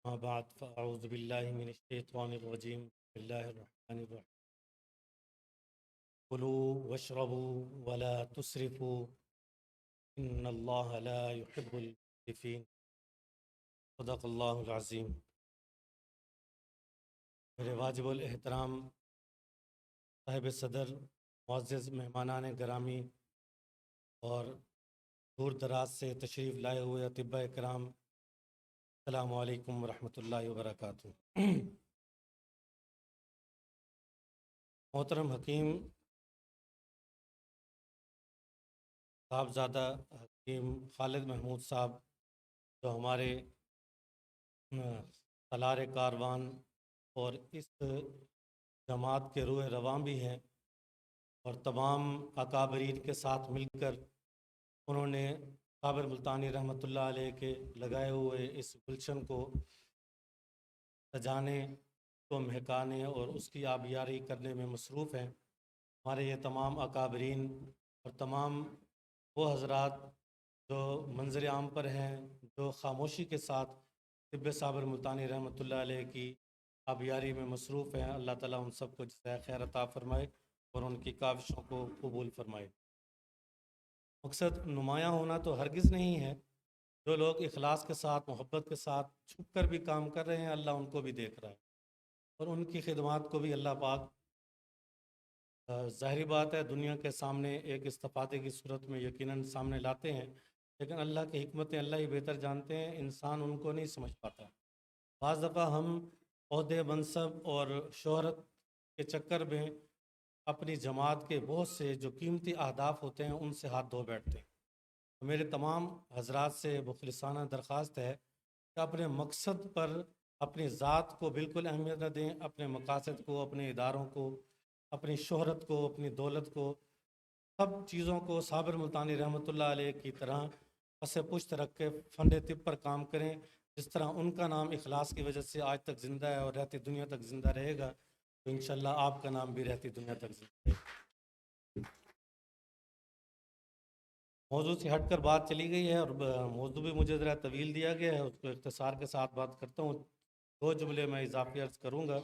اما بعد فاعوذ باللہ من الشیطان الرجیم بسم اللہ الرحمن الرحیم کلوا واشربوا ولا تسرفوا ان اللہ لا يحب المسرفین صدق اللہ العظیم۔ میرے واجب الاحترام صاحب صدر، معزز مہمانان گرامی اور دور دراز سے تشریف لائے ہوئے اطباء کرام، السلام علیکم ورحمۃ اللہ وبرکاتہ۔ محترم حکیم صاحبزادہ حکیم خالد محمود صاحب، جو ہمارے سالار کاروان اور اس جماعت کے روح رواں بھی ہیں، اور تمام اکابرین کے ساتھ مل کر انہوں نے صابر ملتانی رحمۃ اللہ علیہ کے لگائے ہوئے اس گلشن کو سجانے کو مہکانے اور اس کی آبیاری کرنے میں مصروف ہیں۔ ہمارے یہ تمام اکابرین اور تمام وہ حضرات جو منظر عام پر ہیں، جو خاموشی کے ساتھ طب صابر ملتانی رحمۃ اللہ علیہ کی آبیاری میں مصروف ہیں، اللہ تعالیٰ ان سب کو جزائے خیر عطا فرمائے اور ان کی کاوشوں کو قبول فرمائے۔ مقصد نمایاں ہونا تو ہرگز نہیں ہے، جو لوگ اخلاص کے ساتھ، محبت کے ساتھ چھپ کر بھی کام کر رہے ہیں، اللہ ان کو بھی دیکھ رہا ہے اور ان کی خدمات کو بھی اللہ پاک ظاہری بات ہے دنیا کے سامنے ایک استفادے کی صورت میں یقیناً سامنے لاتے ہیں، لیکن اللہ کی حکمتیں اللہ ہی بہتر جانتے ہیں، انسان ان کو نہیں سمجھ پاتا۔ بعض دفعہ ہم عہدے، منصب اور شہرت کے چکر میں اپنی جماعت کے بہت سے جو قیمتی اہداف ہوتے ہیں ان سے ہاتھ دھو بیٹھتے ہیں۔ میرے تمام حضرات سے مخلصانہ درخواست ہے کہ اپنے مقصد پر اپنی ذات کو بالکل اہمیت نہ دیں، اپنے مقاصد کو، اپنے اداروں کو، اپنی شہرت کو، اپنی دولت کو، سب چیزوں کو صابر ملتانی رحمۃ اللہ علیہ کی طرح پس پشت رکھ کے فنڈ طب پر کام کریں۔ جس طرح ان کا نام اخلاص کی وجہ سے آج تک زندہ ہے اور رہتی دنیا تک زندہ رہے گا، تو انشاءاللہ آپ کا نام بھی رہتی دنیا تک زندہ رہے گا۔ موضوع سے ہٹ کر بات چلی گئی ہے اور موضوع بھی مجھے ذرا طویل دیا گیا ہے، اس کو اختصار کے ساتھ بات کرتا ہوں۔ 2 جملے میں اضافی عرض کروں گا،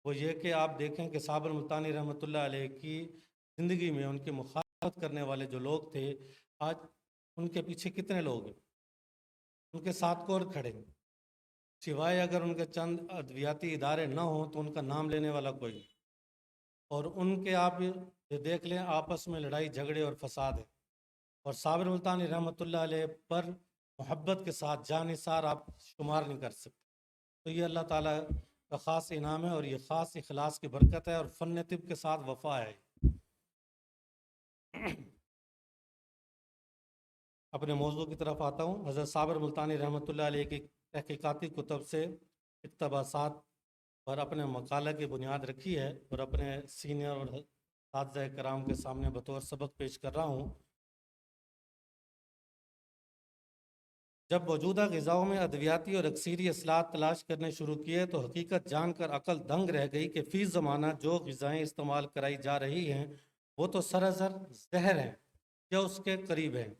وہ یہ کہ آپ دیکھیں کہ صابر ملتانی رحمۃ اللہ علیہ کی زندگی میں ان کی مخالفت کرنے والے جو لوگ تھے، آج ان کے پیچھے کتنے لوگ ہیں، ان کے ساتھ کون کھڑے ہیں، سوائے اگر ان کے چند ادویاتی ادارے نہ ہوں تو ان کا نام لینے والا کوئی نہیں۔ اور ان کے آپ یہ دیکھ لیں آپس میں لڑائی جھگڑے اور فساد ہے، اور صابر ملتانی رحمۃ اللہ علیہ پر محبت کے ساتھ جانثار آپ شمار نہیں کر سکتے۔ تو یہ اللہ تعالیٰ کا خاص انعام ہے اور یہ خاص اخلاص کی برکت ہے اور فن طب کے ساتھ وفا ہے۔ اپنے موضوع کی طرف آتا ہوں۔ حضرت صابر ملتانی رحمۃ اللہ علیہ کی تحقیقاتی کتب سے اقتباسات پر اپنے مقالہ کی بنیاد رکھی ہے اور اپنے سینئر اور اساتذہ کرام کے سامنے بطور سبق پیش کر رہا ہوں۔ جب موجودہ غذاؤں میں ادویاتی اور اکثیری اصلاحات تلاش کرنے شروع کیے تو حقیقت جان کر عقل دنگ رہ گئی کہ فی زمانہ جو غذائیں استعمال کرائی جا رہی ہیں وہ تو سراسر زہر ہیں یا اس کے قریب ہیں۔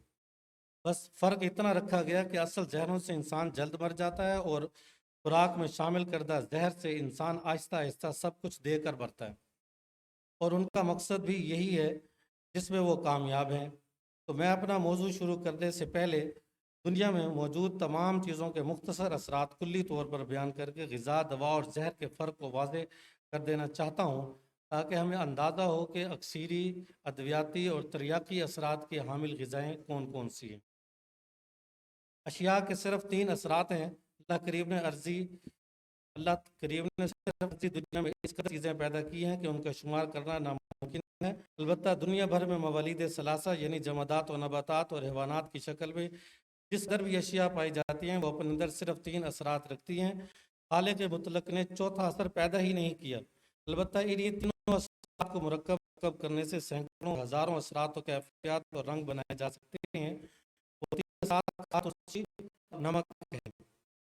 بس فرق اتنا رکھا گیا کہ اصل زہروں سے انسان جلد مر جاتا ہے اور خوراک میں شامل کردہ زہر سے انسان آہستہ آہستہ سب کچھ دے کر مرتا ہے، اور ان کا مقصد بھی یہی ہے جس میں وہ کامیاب ہیں۔ تو میں اپنا موضوع شروع کرنے سے پہلے دنیا میں موجود تمام چیزوں کے مختصر اثرات کلی طور پر بیان کر کے غذا، دوا اور زہر کے فرق کو واضح کر دینا چاہتا ہوں، تاکہ ہمیں اندازہ ہو کہ اکثیری، ادویاتی اور تریاقی اثرات کی حامل غذائیں کون کون سی ہیں۔ اشیاء کے صرف 3 اثرات ہیں۔ اللہ کریم نے صرف عرضی دنیا میں اس قدر چیزیں پیدا کی ہیں کہ ان کا شمار کرنا ناممکن ہے۔ البتہ دنیا بھر میں موالید ثلاثہ یعنی جمادات و نباتات اور حیوانات کی شکل میں جس در بھی اشیاء پائی جاتی ہیں وہ اپنے اندر صرف 3 اثرات رکھتی ہیں۔ خالق مطلق نے چوتھا اثر پیدا ہی نہیں کیا، البتہ انہی تینوں اثرات کو مرکب کرنے سے سینکڑوں ہزاروں اثرات و کیفیات اور رنگ بنائے جا سکتے ہیں۔ وہ 3 اثرات نمک ہے۔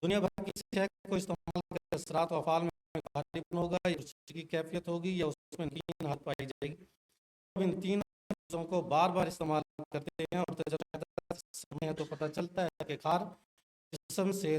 دنیا بھر کی شے کو استعمال کرکے اثرات و افعال میں غالباً ہوگا یا اس کی کیفیت ہوگی یا اس میں 3 حد پائی جائے گی۔ ان 3 چیزوں کو بار بار استعمال کرتے ہیں اور تجربہ ہے تو پتہ چلتا ہے کہ کھار جسم سے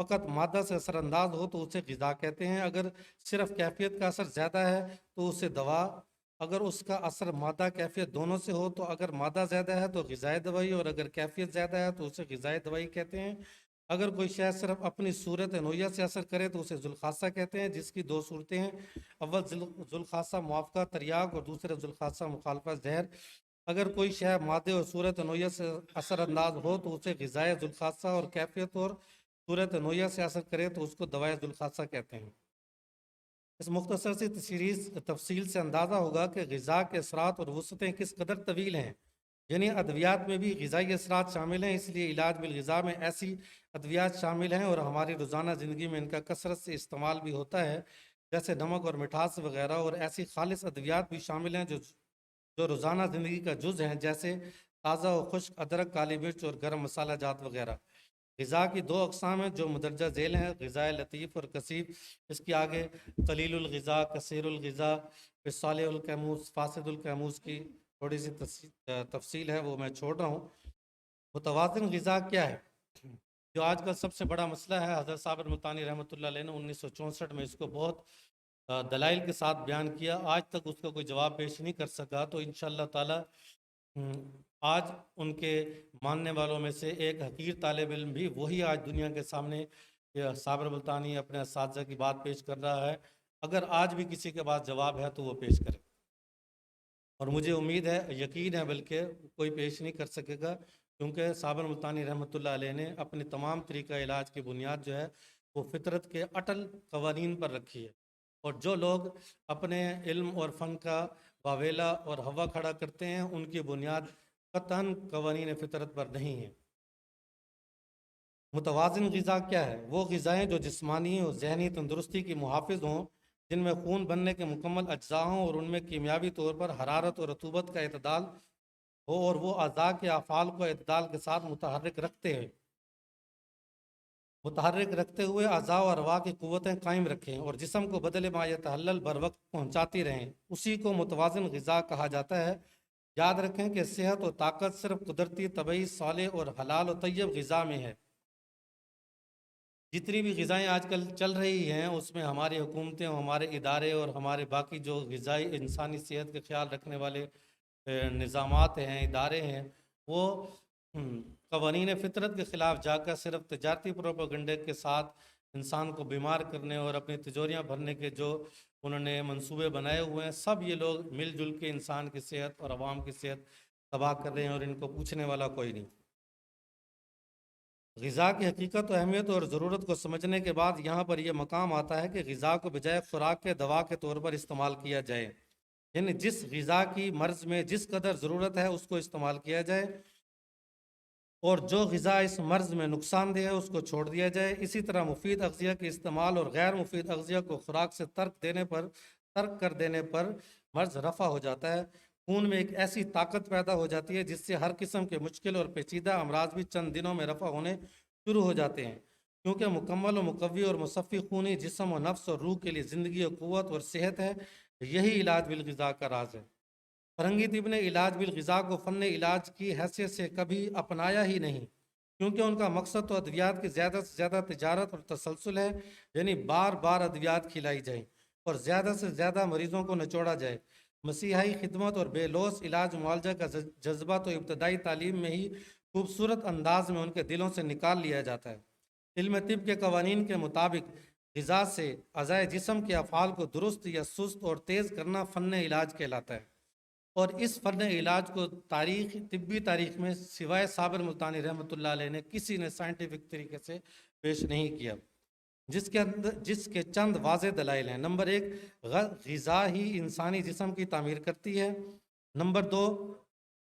فقط مادہ سے اثر انداز ہو تو اسے غذا کہتے ہیں، اگر صرف کیفیت کا اثر زیادہ ہے تو اسے دوا، اگر اس کا اثر مادہ کیفیت دونوں سے ہو تو اگر مادہ زیادہ ہے تو غذائی دوائی، اور اگر کیفیت زیادہ ہے تو اسے غذائی دوائی کہتے ہیں۔ اگر کوئی شے صرف اپنی صورت نوعیہ سے اثر کرے تو اسے ذوالخاصہ کہتے ہیں، جس کی دو صورتیں ہیں، اول ذوالخاصہ موافقہ تریاق اور دوسرے ذوالخاصہ مخالفہ زہر۔ اگر کوئی شے مادے اور صورت نوعیہ سے اثر انداز ہو تو اسے غذائے ذوالخاصہ، اور کیفیت اور صورت نوعیہ سے اثر کرے تو اس کو دوائے ذوالخاصہ کہتے ہیں۔ اس مختصر سی تفصیل سے اندازہ ہوگا کہ غذا کے اثرات اور وسعتیں کس قدر طویل ہیں، یعنی ادویات میں بھی غذائی اثرات شامل ہیں، اس لیے علاج بالغذا میں ایسی ادویات شامل ہیں اور ہماری روزانہ زندگی میں ان کا کثرت سے استعمال بھی ہوتا ہے، جیسے نمک اور مٹھاس وغیرہ، اور ایسی خالص ادویات بھی شامل ہیں جو روزانہ زندگی کا جز ہیں، جیسے تازہ و خشک ادرک، کالی مرچ اور گرم مسالہ جات وغیرہ۔ غذا کی دو اقسام ہیں جو مدرجہ ذیل ہیں، غذائے لطیف اور کثیف۔ اس کے آگے قلیل الغذا، کثیر الغذا، پھر صالح الکیموز، فاسد الکیموز کی تھوڑی سی تفصیل ہے، وہ میں چھوڑ رہا ہوں۔ متوازن غذا کیا ہے؟ جو آج کل سب سے بڑا مسئلہ ہے، حضرت صابر ملتانی رحمۃ اللہ علیہ نے 1964 میں اس کو بہت دلائل کے ساتھ بیان کیا، آج تک اس کا کوئی جواب پیش نہیں کر سکا، تو انشاءاللہ تعالی آج ان کے ماننے والوں میں سے ایک حقیر طالب علم بھی وہی آج دنیا کے سامنے صابر ملتانی اپنے اساتذہ کی بات پیش کر رہا ہے۔ اگر آج بھی کسی کے پاس جواب ہے تو وہ پیش کرے، اور مجھے امید ہے، یقین ہے بلکہ، کوئی پیش نہیں کر سکے گا، کیونکہ صابر ملتانی رحمۃ اللہ علیہ نے اپنی تمام طریقہ علاج کی بنیاد جو ہے وہ فطرت کے اٹل قوانین پر رکھی ہے، اور جو لوگ اپنے علم اور فن کا واویلا اور ہوا کھڑا کرتے ہیں ان کی بنیاد قطعاً قوانین فطرت پر نہیں ہے۔ متوازن غذا کیا ہے؟ وہ غذائیں جو جسمانی اور ذہنی تندرستی کی محافظ ہوں، جن میں خون بننے کے مکمل اجزاء ہوں اور ان میں کیمیابی طور پر حرارت اور رطوبت کا اعتدال ہو، اور وہ اعضاء کے افعال کو اعتدال کے ساتھ متحرک رکھتے ہوئے اعضاء و ارواح کی قوتیں قائم رکھیں اور جسم کو بدل ما یتحلل بر وقت پہنچاتی رہیں، اسی کو متوازن غذا کہا جاتا ہے۔ یاد رکھیں کہ صحت و طاقت صرف قدرتی، طبعی، صالح اور حلال و طیب غذا میں ہے۔ جتنی بھی غذائیں آج کل چل رہی ہیں اس میں ہماری حکومتیں، ہمارے ادارے اور ہمارے باقی جو غذائی انسانی صحت کے خیال رکھنے والے نظامات ہیں، ادارے ہیں، وہ قوانین فطرت کے خلاف جا کر صرف تجارتی پروپیگنڈے کے ساتھ انسان کو بیمار کرنے اور اپنی تجوریاں بھرنے کے جو انہوں نے منصوبے بنائے ہوئے ہیں، سب یہ لوگ مل جل کے انسان کی صحت اور عوام کی صحت تباہ کر رہے ہیں، اور ان کو پوچھنے والا کوئی نہیں۔ غذا کی حقیقت و اہمیت اور ضرورت کو سمجھنے کے بعد یہاں پر یہ مقام آتا ہے کہ غذا کو بجائے خوراک کے دوا کے طور پر استعمال کیا جائے، یعنی جس غذا کی مرض میں جس قدر ضرورت ہے اس کو استعمال کیا جائے، اور جو غذا اس مرض میں نقصان دہ ہے اس کو چھوڑ دیا جائے۔ اسی طرح مفید اغذیہ کے استعمال اور غیر مفید اغذیہ کو خوراک سے ترک کر دینے پر مرض رفع ہو جاتا ہے۔ خون میں ایک ایسی طاقت پیدا ہو جاتی ہے جس سے ہر قسم کے مشکل اور پیچیدہ امراض بھی چند دنوں میں رفع ہونے شروع ہو جاتے ہیں، کیونکہ مکمل و مقوی اور مصفی خونی جسم و نفس اور روح کے لیے زندگی و قوت اور صحت ہے۔ یہی علاج بالغذا کا راز ہے۔ فرنگی طب نے علاج بالغذا کو فن علاج کی حیثیت سے کبھی اپنایا ہی نہیں، کیونکہ ان کا مقصد تو ادویات کی زیادہ سے زیادہ تجارت اور تسلسل ہے، یعنی بار بار ادویات کھلائی جائیں اور زیادہ سے زیادہ مریضوں کو نچوڑا جائے۔ مسیحائی خدمت اور بے لوث علاج معالجہ کا جذبہ تو ابتدائی تعلیم میں ہی خوبصورت انداز میں ان کے دلوں سے نکال لیا جاتا ہے۔ علم طب کے قوانین کے مطابق غذا سے اعضائے جسم کے افعال کو درست یا سست اور تیز کرنا فن علاج کہلاتا ہے، اور اس فن علاج کو طبی تاریخ میں سوائے صابر ملتانی رحمۃ اللہ علیہ نے کسی نے سائنٹیفک طریقے سے پیش نہیں کیا، جس کے چند واضح دلائل ہیں۔ نمبر 1، غذا ہی انسانی جسم کی تعمیر کرتی ہے۔ نمبر 2،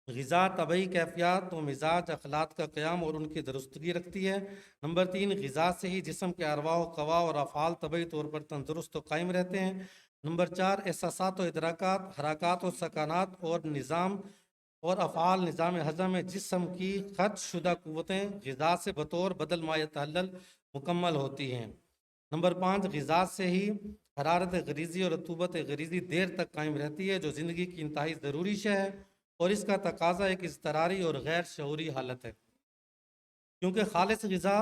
غذا طبعی کیفیات و مزاج اخلاق کا قیام اور ان کی درستگی رکھتی ہے۔ نمبر 3، غذا سے ہی جسم کے ارواح و قوا اور افعال طبعی طور پر تندرست و قائم رہتے ہیں۔ نمبر 4، احساسات و ادراکات، حرکات و سکانات اور نظام اور افعال نظام ہضم میں جسم کی خرچ شدہ قوتیں غذا سے بطور بدل ما یتحلل مکمل ہوتی ہیں۔ نمبر 5، غذا سے ہی حرارت غریزی اور رطوبت غریزی دیر تک قائم رہتی ہے، جو زندگی کی انتہائی ضروری شے ہے، اور اس کا تقاضا ایک اضطراری اور غیر شعوری حالت ہے، کیونکہ خالص غذا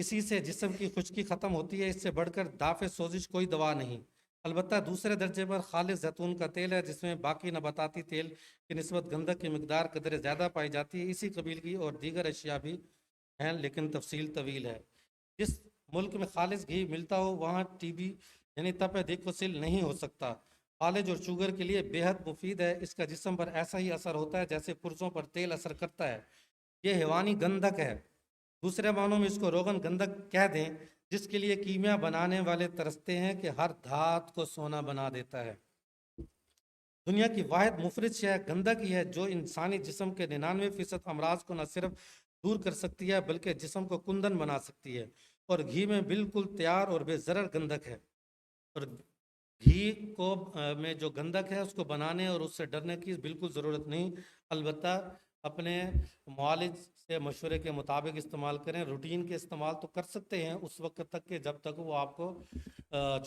اسی سے جسم کی خشکی ختم ہوتی ہے، اس سے بڑھ کر دافع سوزش کوئی دوا نہیں۔ البتہ دوسرے درجے پر خالص زیتون کا تیل ہے، جس میں باقی نباتاتی تیل کی نسبت گندک کی مقدار قدرے زیادہ پائی جاتی ہے۔ اسی قبیل کی اور دیگر اشیاء بھی ہیں، لیکن تفصیل طویل ہے۔ جس ملک میں خالص گھی ملتا ہو وہاں ٹی بی یعنی تپ دق وسیل نہیں ہو سکتا۔ فالج اور شوگر کے لیے بے حد مفید ہے، اس کا جسم پر ایسا ہی اثر ہوتا ہے جیسے پرزوں پر تیل اثر کرتا ہے۔ یہ حیوانی گندک ہے، دوسرے معنوں میں اس کو روغن گندک کہہ دیں، جس کے لیے کیمیا بنانے والے ترستے ہیں کہ ہر دھات کو سونا بنا دیتا ہے۔ دنیا کی واحد مفرد شے گندک ہی ہے، جو انسانی جسم کے 99% امراض کو نہ صرف دور کر سکتی ہے بلکہ جسم کو کندن بنا سکتی ہے، اور گھی میں بالکل تیار اور بے ضرر گندک ہے۔ اور گھی کو میں جو گندک ہے اس کو بنانے اور اس سے ڈرنے کی بالکل ضرورت نہیں، البتہ اپنے معالج سے مشورے کے مطابق استعمال کریں۔ روٹین کے استعمال تو کر سکتے ہیں اس وقت تک کہ جب تک وہ آپ کو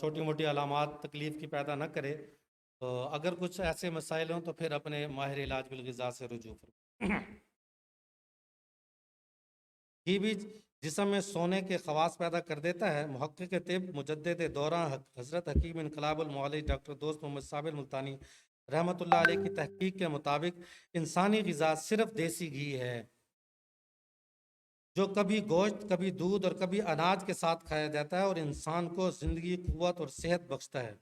چھوٹی موٹی علامات تکلیف کی پیدا نہ کرے۔ اگر کچھ ایسے مسائل ہوں تو پھر اپنے ماہر علاج بالغذا سے رجوع کریں۔ گھی بھی جسم میں سونے کے خواص پیدا کر دیتا ہے۔ محقق طب مجدد دورہ حضرت حکیم انقلاب المعالج ڈاکٹر دوست محمد صابر ملتانی رحمۃ اللہ علیہ کی تحقیق کے مطابق انسانی غذا صرف دیسی گھی ہے، جو کبھی گوشت، کبھی دودھ اور کبھی اناج کے ساتھ کھایا جاتا ہے اور انسان کو زندگی، قوت اور صحت بخشتا ہے۔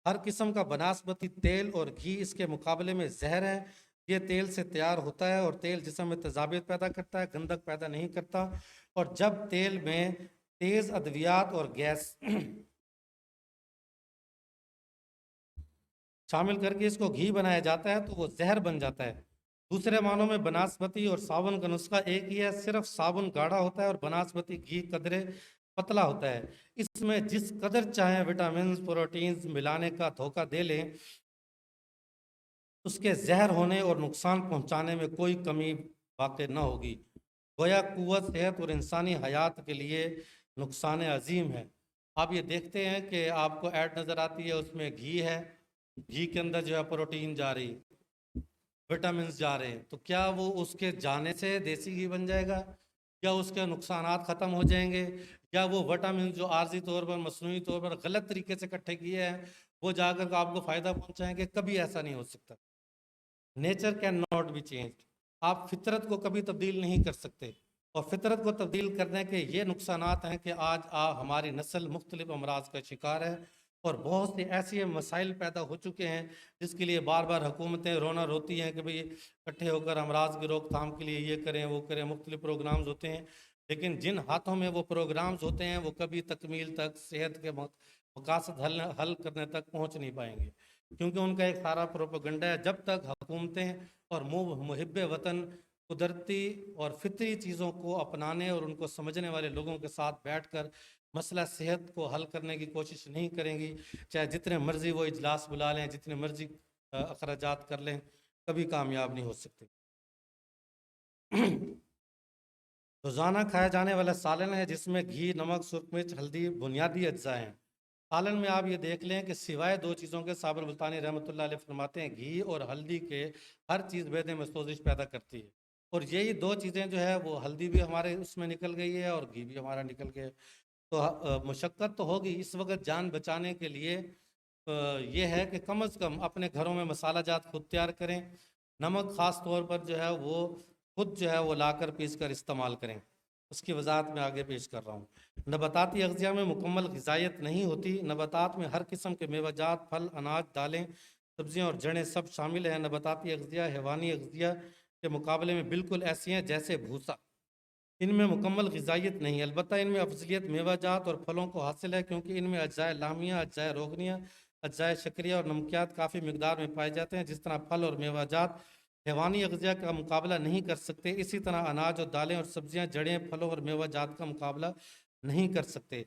ہر قسم کا بنسبتی تیل اور گھی اس کے مقابلے میں زہر ہے۔ یہ تیل سے تیار ہوتا ہے اور تیل جسم میں تیزابیت پیدا کرتا ہے، گندک پیدا نہیں کرتا، اور جب تیل میں تیز ادویات اور گیس شامل کر کے اس کو گھی بنایا جاتا ہے تو وہ زہر بن جاتا ہے۔ دوسرے معنوں میں بنسبتی اور صابن کا نسخہ ایک ہی ہے، صرف صابن گاڑھا ہوتا ہے اور بنسبتی گھی قدرے پتلا ہوتا ہے۔ اس میں جس قدر چاہیں وٹامنز، پروٹینز ملانے کا دھوکہ دے لیں، اس کے زہر ہونے اور نقصان پہنچانے میں کوئی کمی واقع نہ ہوگی۔ گویا قوت، صحت اور انسانی حیات کے لیے نقصان عظیم ہے۔ آپ یہ دیکھتے ہیں کہ آپ کو ایڈ نظر آتی ہے، اس میں گھی ہے، گھی کے اندر جو ہے پروٹین جا رہی، وٹامنز جا رہے ہیں، تو کیا وہ اس کے جانے سے دیسی گھی بن جائے گا، یا اس کے نقصانات ختم ہو جائیں گے، یا وہ وٹامنز جو عارضی طور پر، مصنوعی طور پر غلط طریقے سے اکٹھے کیے ہیں وہ جا کر آپ کو فائدہ پہنچائیں گے؟ کبھی ایسا نہیں ہو سکتا۔ Nature can not be change, آپ فطرت کو کبھی تبدیل نہیں کر سکتے، اور فطرت کو تبدیل کرنے کے یہ نقصانات ہیں کہ آج ہماری نسل مختلف امراض کا شکار ہے، اور بہت سے ایسے مسائل پیدا ہو چکے ہیں جس کے لیے بار بار حکومتیں رونا روتی ہیں کہ بھئی اکٹھے ہو کر امراض کی روک تھام کے لیے یہ کریں وہ کریں، مختلف پروگرامز ہوتے ہیں، لیکن جن ہاتھوں میں وہ پروگرامز ہوتے ہیں وہ کبھی تکمیل تک، صحت کے مقاصد حل کرنے تک پہنچ نہیں پائیں گے، کیونکہ ان کا ایک سارا پروپیگنڈا ہے۔ جب تک حکومتیں اور محب وطن قدرتی اور فطری چیزوں کو اپنانے اور ان کو سمجھنے والے لوگوں کے ساتھ بیٹھ کر مسئلہ صحت کو حل کرنے کی کوشش نہیں کریں گی، چاہے جتنے مرضی وہ اجلاس بلا لیں، جتنے مرضی اخراجات کر لیں، کبھی کامیاب نہیں ہو سکتے۔ روزانہ کھایا جانے والا سالن ہے جس میں گھی، نمک، سرخ مرچ، ہلدی بنیادی اجزاء ہیں۔ سالن میں آپ یہ دیکھ لیں کہ سوائے دو چیزوں کے، صابر ملتانی رحمۃ اللہ علیہ فرماتے ہیں، گھی اور ہلدی کے ہر چیز معدے میں سوزش پیدا کرتی ہے، اور یہی دو چیزیں جو ہے وہ ہلدی بھی ہمارے اس میں نکل گئی ہے اور گھی بھی ہمارا نکل گیا ہے۔ تو مشقت تو ہوگی اس وقت جان بچانے کے لیے، یہ ہے کہ کم از کم اپنے گھروں میں مسالہ جات خود تیار کریں، نمک خاص طور پر جو ہے وہ خود جو ہے وہ لا کر پیس کر استعمال کریں۔ اس کی وضاحت میں آگے پیش کر رہا ہوں۔ نباتاتی اغذیہ میں مکمل غذائیت نہیں ہوتی۔ نباتات میں ہر قسم کے میوہ جات، پھل، اناج، دالیں، سبزیاں اور جڑیں سب شامل ہیں۔ نباتاتی اغذیہ حیوانی اغذیہ کے مقابلے میں بالکل ایسی ہیں جیسے بھوسا، ان میں مکمل غذائیت نہیں، البتہ ان میں افضلیت میوہ جات اور پھلوں کو حاصل ہے، کیونکہ ان میں اجزائے لامیہ، اجزائے روغنیہ، اجزائے شکریہ اور نمکیات کافی مقدار میں پائے جاتے ہیں۔ جس طرح پھل اور میوہ جات حیوانی اغذیہ کا مقابلہ نہیں کر سکتے، اسی طرح اناج اور دالیں اور سبزیاں جڑیں پھلوں اور میوہ جات کا مقابلہ نہیں کر سکتے۔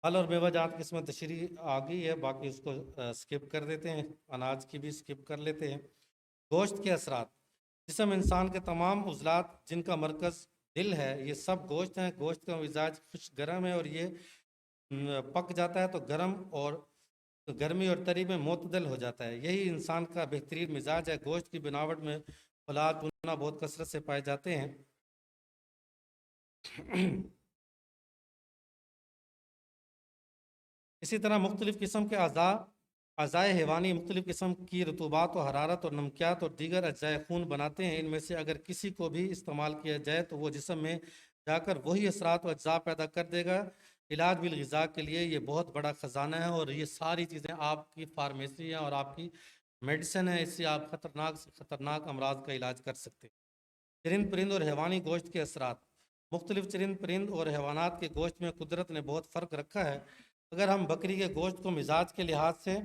پھل اور میوہ جات کی اس میں تشریح آ گئی ہے، باقی اس کو سکپ کر دیتے ہیں، اناج کی بھی سکپ کر لیتے ہیں۔ گوشت کے اثرات، جسم انسان کے تمام عضلات جن کا مرکز دل ہے یہ سب گوشت ہیں۔ گوشت کا مزاج خشک گرم ہے اور یہ پک جاتا ہے تو گرمی اور تری میں معتدل ہو جاتا ہے، یہی انسان کا بہترین مزاج ہے۔ گوشت کی بناوٹ میں فلاد، چونا بہت کثرت سے پائے جاتے ہیں۔ اسی طرح مختلف قسم کے اعضائے حیوانی مختلف قسم کی رطوبات و حرارت اور نمکیات اور دیگر اجزائے خون بناتے ہیں. ان میں سے اگر کسی کو بھی استعمال کیا جائے تو وہ جسم میں جا کر وہی اثرات و اجزاء پیدا کر دے گا. علاج بالغذا کے لیے یہ بہت بڑا خزانہ ہے اور یہ ساری چیزیں آپ کی فارمیسی ہیں اور آپ کی میڈیسن ہے. اس سے آپ خطرناک سے خطرناک امراض کا علاج کر سکتے ہیں. چرند پرند اور حیوانی گوشت کے اثرات. مختلف چرند پرند اور حیوانات کے گوشت میں قدرت نے بہت فرق رکھا ہے. اگر ہم بکری کے گوشت کو مزاج کے لحاظ سے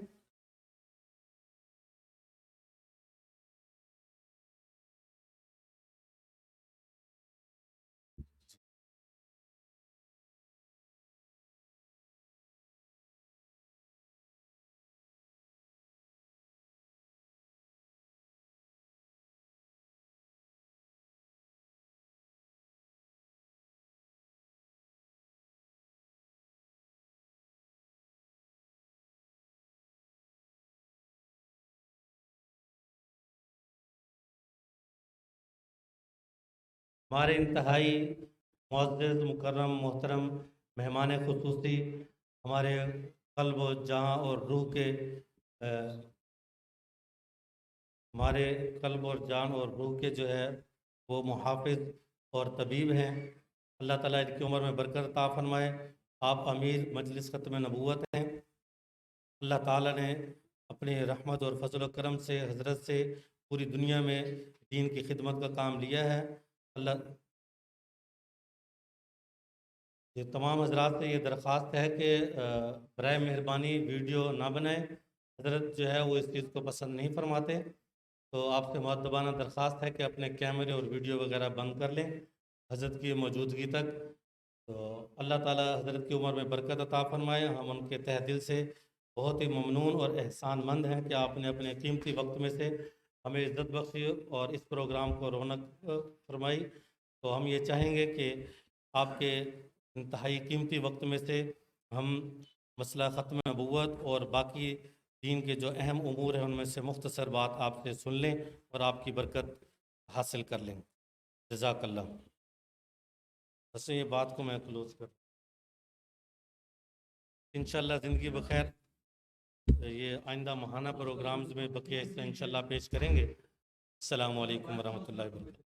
ہمارے انتہائی معزز مکرم محترم مہمان خصوصی، ہمارے قلب و جاں اور روح کے ہمارے قلب اور جان اور روح کے جو ہے وہ محافظ اور طبیب ہیں. اللہ تعالیٰ ان کی عمر میں برکت عطا فرمائے. آپ امیر مجلس ختم نبوت ہیں. اللہ تعالیٰ نے اپنی رحمت اور فضل و کرم سے حضرت سے پوری دنیا میں دین کی خدمت کا کام لیا ہے. اللہ یہ تمام حضرات سے یہ درخواست ہے کہ برائے مہربانی ویڈیو نہ بنائیں. حضرت جو ہے وہ اس چیز کو پسند نہیں فرماتے. تو آپ سے مؤدبانہ درخواست ہے کہ اپنے کیمرے اور ویڈیو وغیرہ بند کر لیں حضرت کی موجودگی تک. تو اللہ تعالیٰ حضرت کی عمر میں برکت عطا فرمائے. ہم ان کے تہ دل سے بہت ہی ممنون اور احسان مند ہیں کہ آپ نے اپنے قیمتی وقت میں سے ہمیں عزت بخشی اور اس پروگرام کو رونق فرمائی. تو ہم یہ چاہیں گے کہ آپ کے انتہائی قیمتی وقت میں سے ہم مسئلہ ختم نبوت اور باقی دین کے جو اہم امور ہیں ان میں سے مختصر بات آپ سے سن لیں اور آپ کی برکت حاصل کر لیں. جزاک اللہ. بس یہ بات کو میں کلوز کر انشاءاللہ زندگی بخیر. یہ آئندہ ماہانہ پروگرامز میں بقیہ حصہ انشاءاللہ پیش کریں گے. السلام علیکم ورحمۃ اللہ وبرکاتہ.